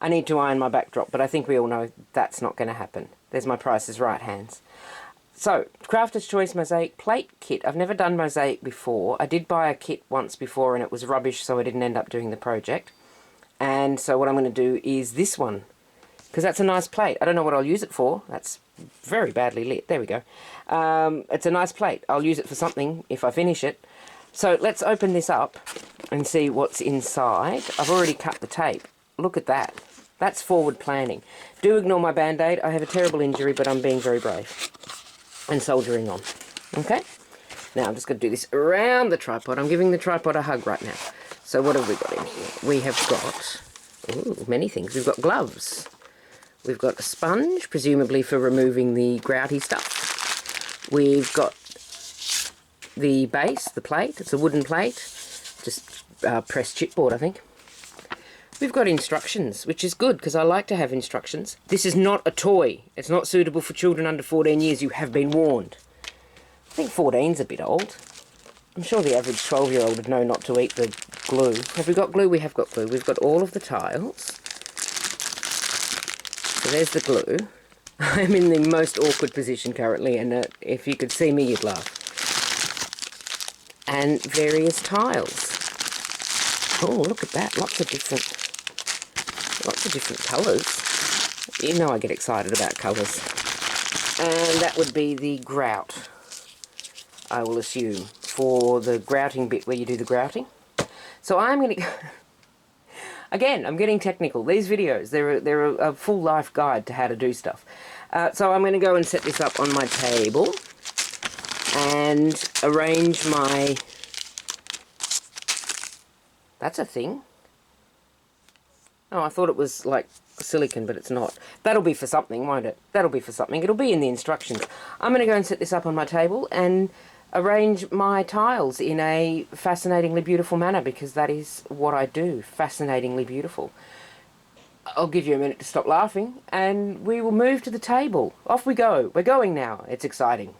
I need to iron my backdrop, but I think we all know that's not going to happen. There's my Price is Right hands. So, Crafter's Choice Mosaic Plate Kit. I've never done mosaic before. I did buy a kit once before and it was rubbish, so I didn't end up doing the project. And so what I'm going to do is this one, because that's a nice plate. I don't know what I'll use it for. That's very badly lit. There we go. It's a nice plate. I'll use it for something if I finish it. So let's open this up and see what's inside. I've already cut the tape. Look at that. That's forward planning. Do ignore my band-aid. I have a terrible injury, but I'm being very brave and soldiering on. Okay? Now I'm just going to do this around the tripod. I'm giving the tripod a hug right now. So what have we got in here? We have got many things. We've got gloves. We've got a sponge, presumably for removing the grouty stuff. We've got the base, the plate. It's a wooden plate. Just pressed chipboard, I think. We've got instructions, which is good because I like to have instructions. This is not a toy. It's not suitable for children under 14 years. You have been warned. I think 14's a bit old. I'm sure the average 12-year-old would know not to eat the glue. Have we got glue? We have got glue. We've got all of the tiles. So there's the glue. I'm in the most awkward position currently, and if you could see me, you'd laugh. And various tiles. Oh, look at that. Lots of different colours. You know I get excited about colours. And that would be the grout, I will assume, for the grouting bit where you do the grouting. So I'm going to... Again, I'm getting technical. These videos, they're a full life guide to how to do stuff. So I'm going to go and set this up on my table and arrange my... That's a thing. Oh, I thought it was like silicone, but it's not. That'll be for something, won't it? That'll be for something. It'll be in the instructions. I'm going to go and set this up on my table and arrange my tiles in a fascinatingly beautiful manner, because that is what I do. Fascinatingly beautiful. I'll give you a minute to stop laughing and we will move to the table. Off we go. We're going now. It's exciting.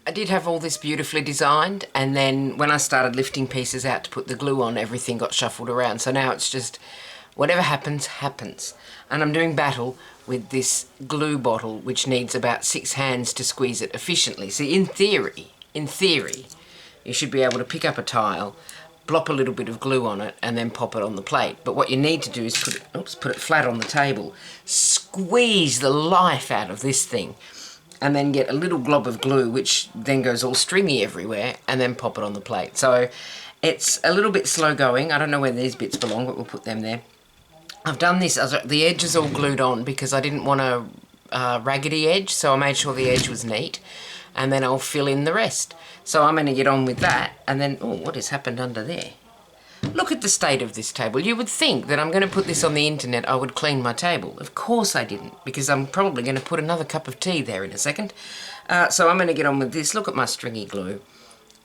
I did have all this beautifully designed, and then when I started lifting pieces out to put the glue on, everything got shuffled around. So now it's just whatever happens, happens. And I'm doing battle with this glue bottle, which needs about 6 hands to squeeze it efficiently. See, in theory, you should be able to pick up a tile, blop a little bit of glue on it, and then pop it on the plate. But what you need to do is put it flat on the table, squeeze the life out of this thing, and then get a little glob of glue, which then goes all stringy everywhere, and then pop it on the plate. So it's a little bit slow going. I don't know where these bits belong, but we'll put them there. I've done this, the edge is all glued on because I didn't want a raggedy edge, so I made sure the edge was neat, and then I'll fill in the rest. So I'm going to get on with that, and then, oh, what has happened under there? Look at the state of this table. You would think that I'm going to put this on the internet, I would clean my table. Of course I didn't, because I'm probably going to put another cup of tea there in a second. So I'm going to get on with this. Look at my stringy glue.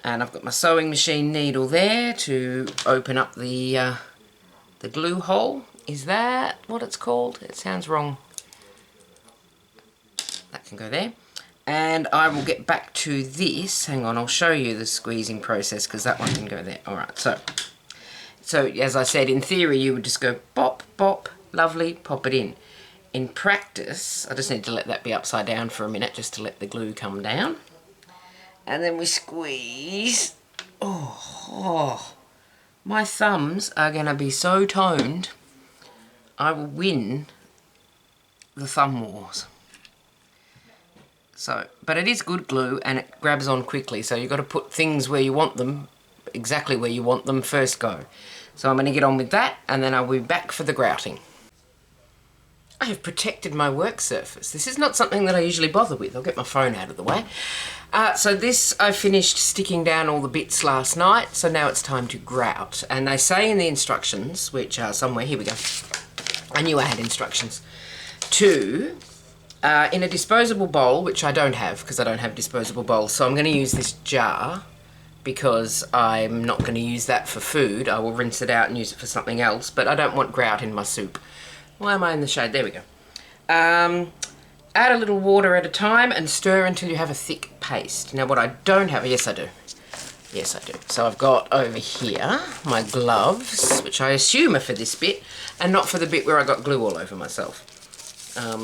And I've got my sewing machine needle there to open up the glue hole. Is that what it's called? It sounds wrong. That can go there. And I will get back to this. Hang on, I'll show you the squeezing process, because that one can go there. All right, So as I said, in theory, you would just go bop, bop, lovely, pop it in. In practice, I just need to let that be upside down for a minute just to let the glue come down. And then we squeeze. Oh. My thumbs are going to be so toned, I will win the thumb wars. So, but it is good glue and it grabs on quickly, so you've got to put things where you want them, exactly where you want them first go. So I'm going to get on with that and then I'll be back for the grouting. I have protected my work surface. This is not something that I usually bother with. I'll get my phone out of the way. So this, I finished sticking down all the bits last night, so now it's time to grout. And they say in the instructions, which are somewhere, here we go. I knew I had instructions. To, in a disposable bowl, which I don't have because I don't have disposable bowls, so I'm going to use this jar because I'm not going to use that for food. I will rinse it out and use it for something else, but I don't want grout in my soup. Why am I in the shade? There we go. Add a little water at a time and stir until you have a thick paste. Now what I don't have, yes I do. Yes I do. So I've got over here my gloves, which I assume are for this bit, and not for the bit where I got glue all over myself.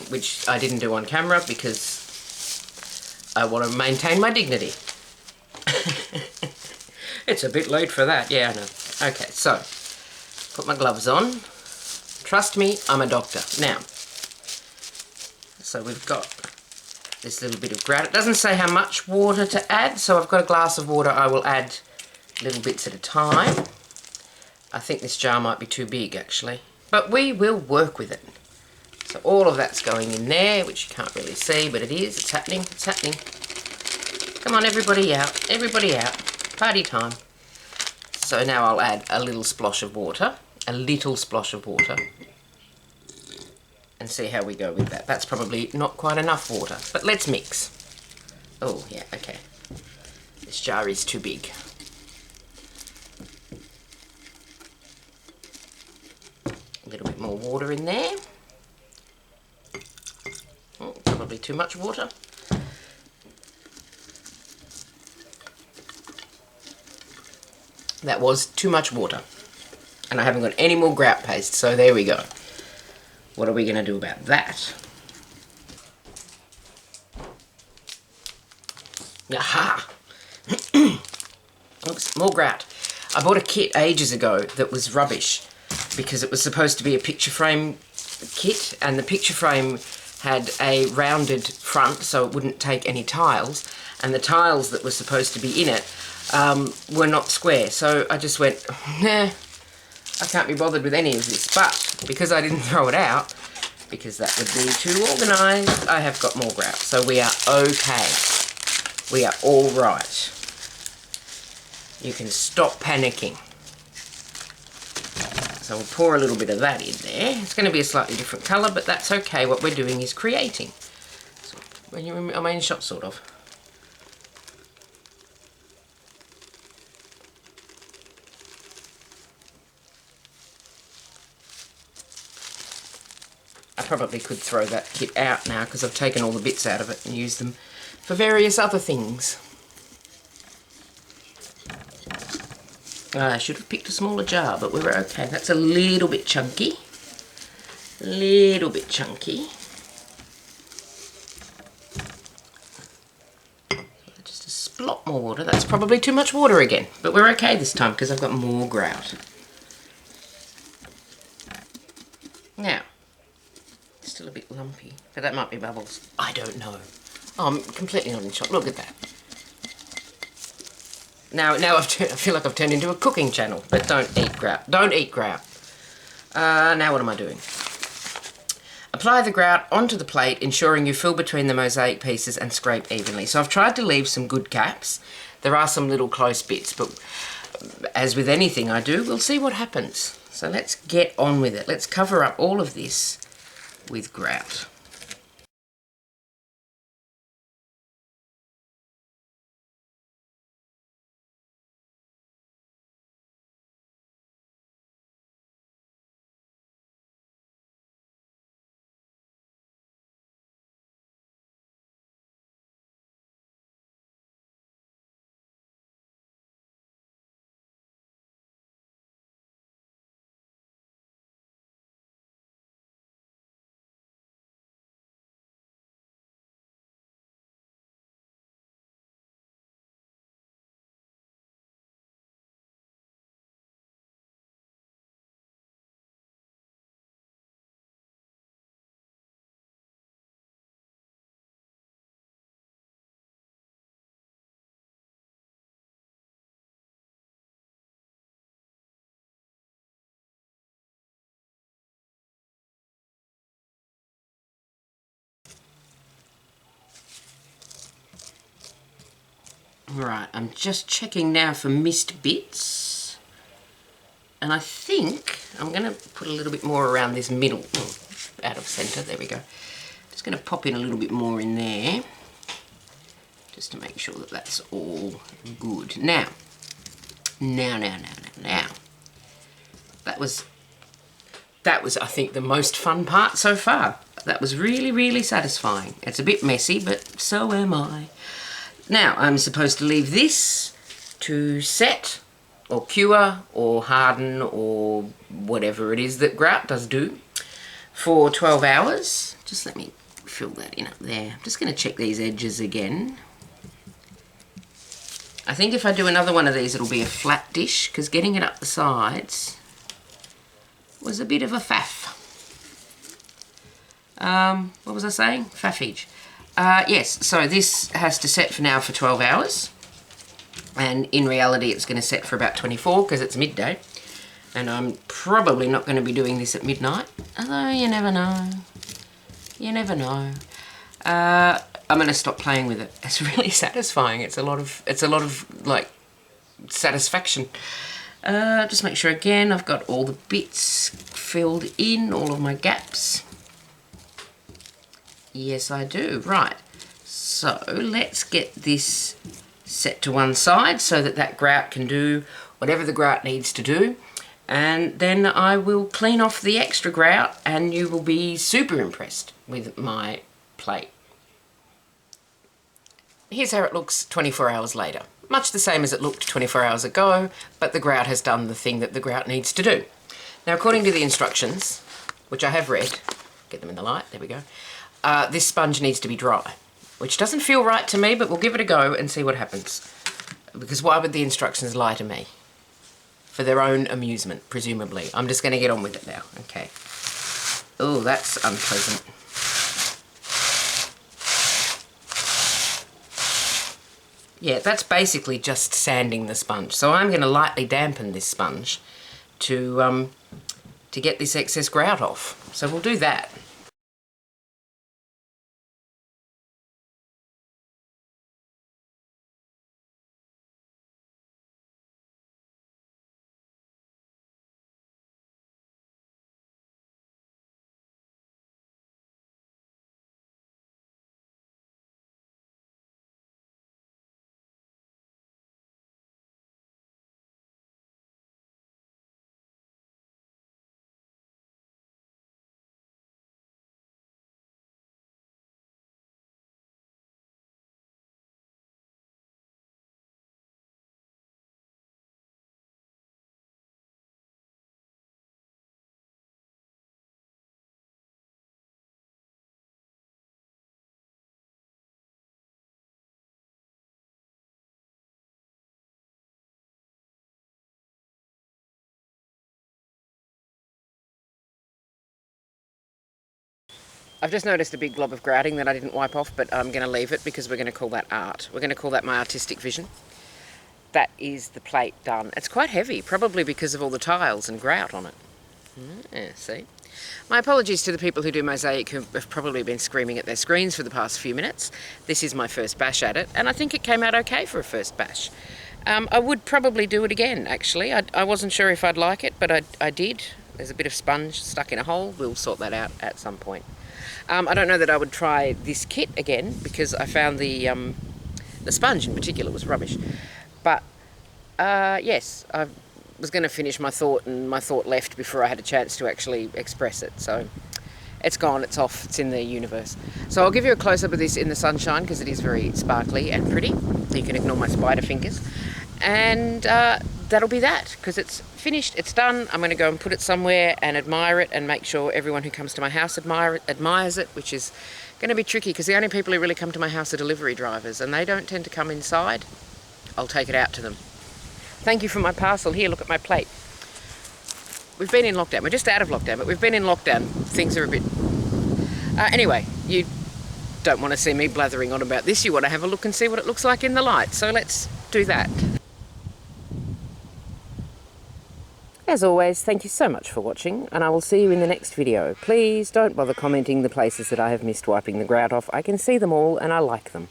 Which I didn't do on camera because I want to maintain my dignity. It's a bit late for that, yeah I know. Okay, so, put my gloves on. Trust me, I'm a doctor. Now, so we've got this little bit of grout. It doesn't say how much water to add, so I've got a glass of water. I will add little bits at a time. I think this jar might be too big, actually. But we will work with it. So all of that's going in there, which you can't really see, but it is. It's happening. It's happening. Come on, everybody out. Everybody out. Party time. So now I'll add a little splosh of water. A little splosh of water. And see how we go with that. That's probably not quite enough water, but let's mix. Oh, yeah, okay. This jar is too big. A little bit more water in there. Oh, probably too much water. That was too much water. And I haven't got any more grout paste, so there we go. What are we going to do about that? Aha! Oops, more grout. I bought a kit ages ago that was rubbish because it was supposed to be a picture frame kit, and the picture frame had a rounded front so it wouldn't take any tiles, and the tiles that were supposed to be in it were not square. So I just went, nah, I can't be bothered with any of this. But because I didn't throw it out, because that would be too organised, I have got more grout. So we are okay. We are all right. You can stop panicking. So we'll pour a little bit of that in there. It's going to be a slightly different colour, but that's okay. What we're doing is creating. So when you're in my shop, sort of. I probably could throw that kit out now because I've taken all the bits out of it and used them for various other things. I should have picked a smaller jar, but we were okay. That's a little bit chunky. Little bit chunky. Just a splot more water. That's probably too much water again, but we're okay this time because I've got more grout. Now, still a bit lumpy, but that might be bubbles. I don't know. Oh, I'm completely not in shock. Look at that. Now I feel like I've turned into a cooking channel, but don't eat grout. Don't eat grout. Now what am I doing? Apply the grout onto the plate, ensuring you fill between the mosaic pieces and scrape evenly. So I've tried to leave some good gaps. There are some little close bits, but as with anything I do, we'll see what happens. So let's get on with it. Let's cover up all of this with grout. Right, I'm just checking now for missed bits. And I think I'm going to put a little bit more around this middle. Oh, out of centre, there we go. Just going to pop in a little bit more in there. Just to make sure that that's all good. Now. That was, I think, the most fun part so far. That was really, really satisfying. It's a bit messy, but so am I. Now, I'm supposed to leave this to set, or cure, or harden, or whatever it is that grout does do, for 12 hours. Just let me fill that in up there. I'm just going to check these edges again. I think if I do another one of these, it'll be a flat dish, because getting it up the sides was a bit of a faff. What was I saying? Faffage. Yes, so this has to set for now for 12 hours. And in reality, it's going to set for about 24 because it's midday. And I'm probably not going to be doing this at midnight. Although, you never know. You never know. I'm going to stop playing with it. It's really satisfying. It's a lot of like, satisfaction. Just make sure again I've got all the bits filled in, all of my gaps. Yes, I do. Right. So let's get this set to one side so that that grout can do whatever the grout needs to do. And then I will clean off the extra grout and you will be super impressed with my plate. Here's how it looks 24 hours later. Much the same as it looked 24 hours ago, but the grout has done the thing that the grout needs to do. Now, according to the instructions, which I have read, get them in the light, there we go, this sponge needs to be dry, which doesn't feel right to me, but we'll give it a go and see what happens. Because why would the instructions lie to me? For their own amusement, presumably. I'm just going to get on with it now. Okay. Oh, that's unpleasant. Yeah, that's basically just sanding the sponge. So I'm going to lightly dampen this sponge to get this excess grout off. So we'll do that. I've just noticed a big glob of grouting that I didn't wipe off, but I'm going to leave it because we're going to call that art. We're going to call that my artistic vision. That is the plate done. It's quite heavy, probably because of all the tiles and grout on it. Yeah, see? My apologies to the people who do mosaic who have probably been screaming at their screens for the past few minutes. This is my first bash at it, and I think it came out okay for a first bash. I would probably do it again, actually. I wasn't sure if I'd like it, but I did. There's a bit of sponge stuck in a hole. We'll sort that out at some point. I don't know that I would try this kit again because I found the sponge in particular was rubbish. But yes, I was going to finish my thought and my thought left before I had a chance to actually express it. So it's gone, it's off, it's in the universe. So I'll give you a close-up of this in the sunshine because it is very sparkly and pretty. You can ignore my spider fingers. And that'll be that because it's finished, it's done. I'm going to go and put it somewhere and admire it and make sure everyone who comes to my house admires it, which is going to be tricky because the only people who really come to my house are delivery drivers and they don't tend to come inside. I'll take it out to them. Thank you for my parcel. Here, look at my plate. We've been in lockdown. We're just out of lockdown, but we've been in lockdown. Things are a bit... anyway, you don't want to see me blathering on about this. You want to have a look and see what it looks like in the light. So let's do that. As always, thank you so much for watching, and I will see you in the next video. Please don't bother commenting the places that I have missed wiping the grout off. I can see them all and I like them.